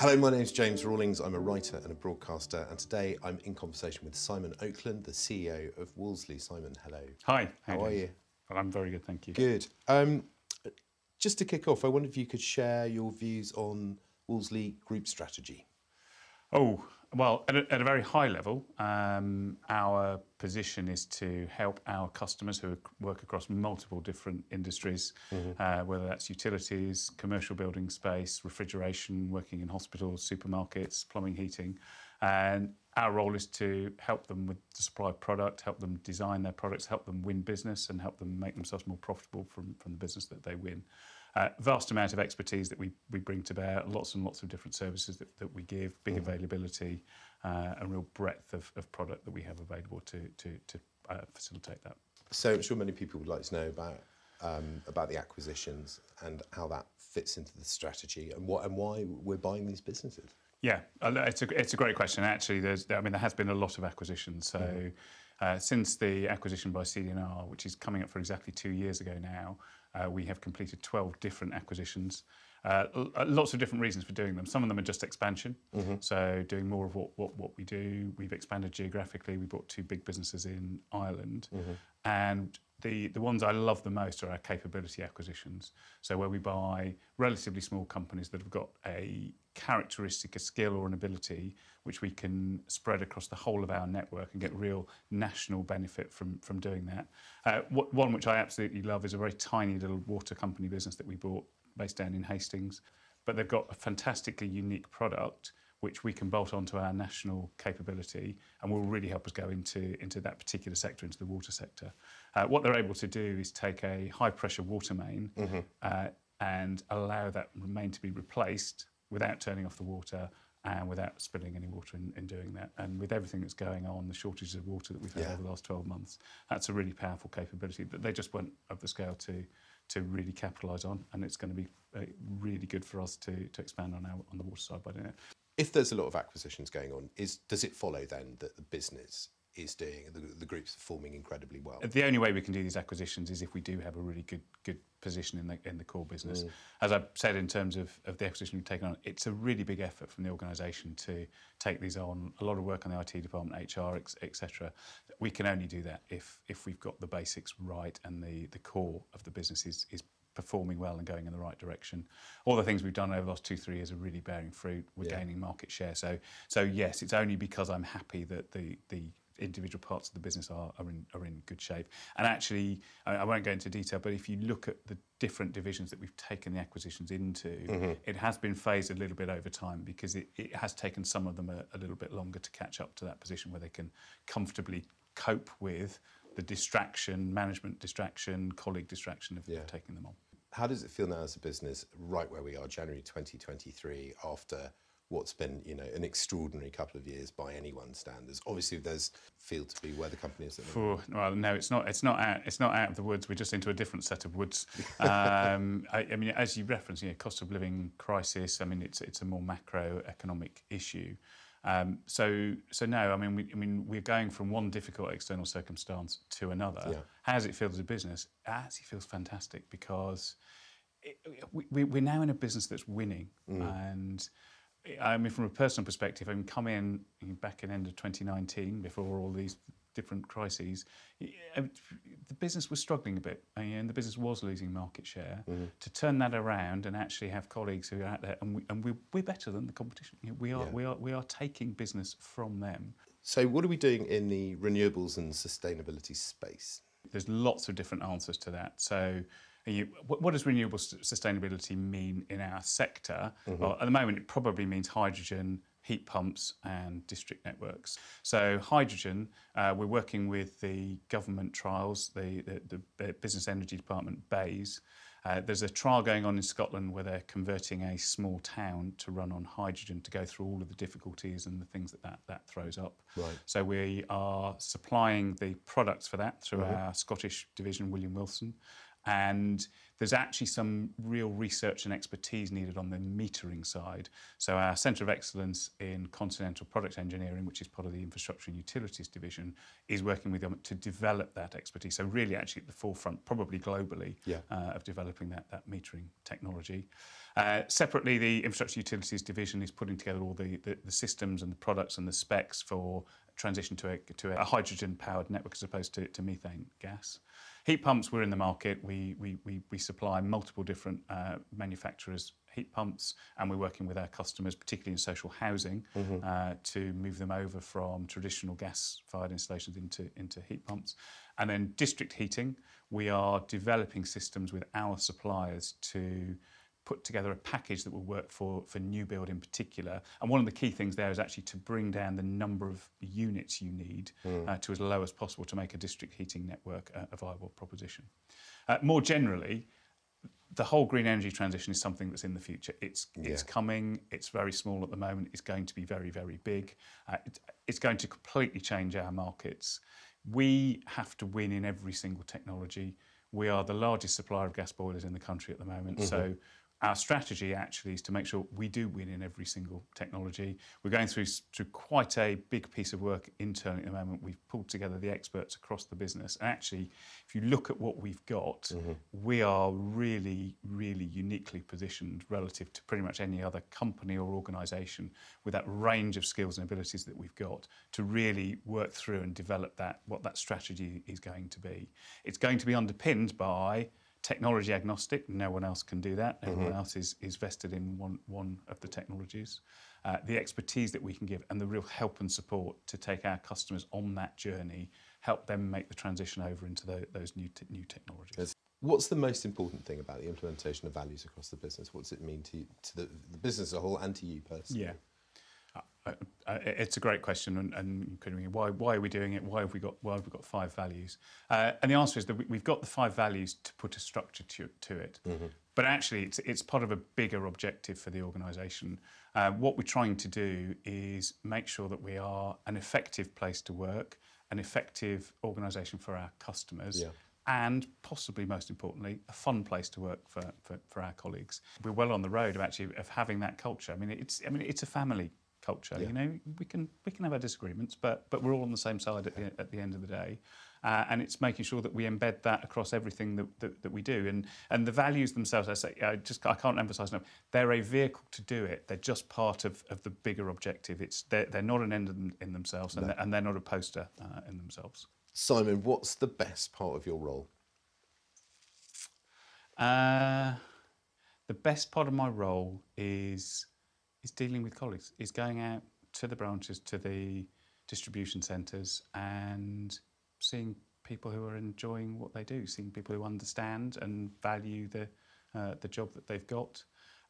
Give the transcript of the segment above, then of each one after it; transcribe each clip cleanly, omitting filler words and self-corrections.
Hello, my name's James Rawlings. I'm a writer and a broadcaster, and today I'm in conversation with Simon Oakland, the CEO of Wolseley. Simon, hello. Hi, How are you? I'm very good, thank you. Good. Just to kick off, I wonder if you could share your views on Wolseley Group strategy. Oh, well, at a very high level, our position is to help our customers who work across multiple different industries, whether that's utilities, commercial building space, refrigeration, working in hospitals, supermarkets, plumbing, heating. And our role is to help them with the supply of product, help them design their products, help them win business and help them make themselves more profitable from the business that they win. Vast amount of expertise that we bring to bear, lots and lots of different services that we give, big availability, a real breadth of product that we have available to facilitate that. So I'm sure many people would like to know about the acquisitions and how that fits into the strategy and why we're buying these businesses. Yeah, it's a great question. Actually, there has been a lot of acquisitions. So since the acquisition by CD&R, which is coming up for exactly 2 years ago now, we have completed 12 different acquisitions. Lots of different reasons for doing them. Some of them are just expansion, so doing more of what we do. We've expanded geographically. We bought 2 big businesses in Ireland, and the ones I love the most are our capability acquisitions. So where we buy relatively small companies that have got a characteristic, a skill or an ability which we can spread across the whole of our network and get real national benefit from doing that. One which I absolutely love is a very tiny little water company business that we bought based down in Hastings, but they've got a fantastically unique product which we can bolt onto our national capability and will really help us go into that particular sector, into the water sector. What they're able to do is take a high pressure water main and allow that main to be replaced without turning off the water and without spilling any water in doing that. And with everything that's going on, the shortages of water that we've had over the last 12 months, that's a really powerful capability that they just weren't of the scale to really capitalise on, and it's going to be really good for us to expand on the water side by doing it. If there's a lot of acquisitions going on, does it follow then that the business is doing, the group's performing incredibly well? The only way we can do these acquisitions is if we do have a really good position in the core business. As I've said, in terms of the acquisition we've taken on, it's a really big effort from the organisation to take these on. A lot of work on the IT department, HR, etc. We can only do that if we've got the basics right and the core of the business is performing well and going in the right direction. All the things we've done over the last 2-3 years are really bearing fruit. We're gaining market share. So yes, it's only because I'm happy that the individual parts of the business are in good shape. And actually, I won't go into detail, but if you look at the different divisions that we've taken the acquisitions into, it has been phased a little bit over time because it has taken some of them a little bit longer to catch up to that position where they can comfortably cope with the distraction, management distraction, colleague distraction of taking them on. How does it feel now as a business, right where we are, January 2023, after what's been, an extraordinary couple of years by anyone's standards? Obviously, there's field to be where the company is. Well, no, it's not. It's not out of the woods. We're just into a different set of woods. I mean, as you referenced, cost of living crisis. I mean, it's a more macroeconomic issue. So no, I mean, we're going from one difficult external circumstance to another. Yeah. How does it feel as a business? It actually feels fantastic because we're now in a business that's winning. And I mean, from a personal perspective, I mean, come in back in end of 2019, before all these different crises, the business was struggling a bit, and the business was losing market share. To turn that around and actually have colleagues who are out there, and we're better than the competition. We are taking business from them. So, what are we doing in the renewables and sustainability space? There's lots of different answers to that. So, what does renewable sustainability mean in our sector? Well, at the moment, it probably means hydrogen, heat pumps and district networks. So hydrogen, we're working with the government trials, the Business Energy Department, BEIS. There's a trial going on in Scotland where they're converting a small town to run on hydrogen to go through all of the difficulties and the things that throws up. Right. So we are supplying the products for that through our Scottish division, William Wilson. And there's actually some real research and expertise needed on the metering side. So our Centre of Excellence in Continental Product Engineering, which is part of the Infrastructure and Utilities Division, is working with them to develop that expertise. So really actually at the forefront, probably globally, of developing that metering technology. Separately, the Infrastructure Utilities Division is putting together all the systems and the products and the specs for transition to a hydrogen-powered network as opposed to methane gas. Heat pumps, we're in the market. We supply multiple different manufacturers' heat pumps, and we're working with our customers, particularly in social housing, to move them over from traditional gas-fired installations into heat pumps. And then district heating, we are developing systems with our suppliers to put together a package that will work for new build in particular. And one of the key things there is actually to bring down the number of units you need to as low as possible to make a district heating network a viable proposition. More generally, the whole green energy transition is something that's in the future. It's coming. It's very small at the moment. It's going to be very, very big. It's going to completely change our markets. We have to win in every single technology. We are the largest supplier of gas boilers in the country at the moment. So our strategy actually is to make sure we do win in every single technology. We're going through quite a big piece of work internally at the moment. We've pulled together the experts across the business. And actually, if you look at what we've got, we are really, really uniquely positioned relative to pretty much any other company or organisation with that range of skills and abilities that we've got to really work through and develop what that strategy is going to be. It's going to be underpinned by technology agnostic. No one else can do that. Everyone else is vested in one of the technologies. The expertise that we can give and the real help and support to take our customers on that journey, help them make the transition over into those new technologies. What's the most important thing about the implementation of values across the business? What does it mean to the business as a whole and to you personally? Yeah. It's a great question, and why are we doing it? Why have we got 5 values? And the answer is that we've got the 5 values to put a structure to it. But actually, it's part of a bigger objective for the organisation. What we're trying to do is make sure that we are an effective place to work, an effective organisation for our customers. And possibly most importantly, a fun place to work for our colleagues. We're well on the road of having that culture. It's a family culture. You know, we can have our disagreements, but we're all on the same side at the end of the day. And it's making sure that we embed that across everything that we do. And the values themselves, I can't emphasise enough. They're a vehicle to do it. They're just part of the bigger objective. They're not an end in themselves, and they're not a poster in themselves. Simon, what's the best part of your role? The best part of my role is dealing with colleagues, is going out to the branches, to the distribution centres and seeing people who are enjoying what they do, seeing people who understand and value the job that they've got.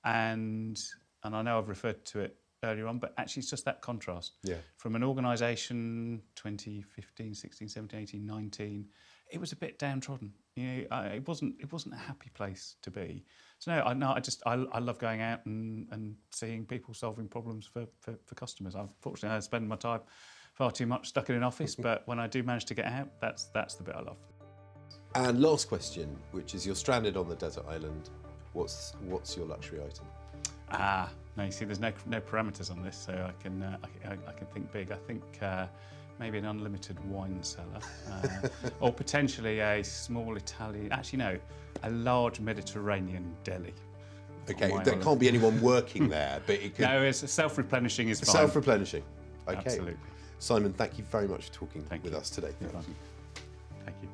And I know I've referred to it earlier on, but actually it's just that contrast. From an organisation 2015, 16, 17, 18, 19, it was a bit downtrodden. You know, it wasn't a happy place to be. So I love going out and seeing people solving problems for customers. Unfortunately, I spend my time far too much stuck in an office, but when I do manage to get out, that's the bit I love. And last question, which is, you're stranded on the desert island. What's your luxury item? No, you see, there's no parameters on this, so I can think big. I think maybe an unlimited wine cellar, or potentially a small Italian. Actually, no, a large Mediterranean deli. Okay, there can't be anyone working there, but it could. No, it's self-replenishing is fine. Self-replenishing. Okay. Absolutely. Simon, thank you very much for talking with us today. Thank you.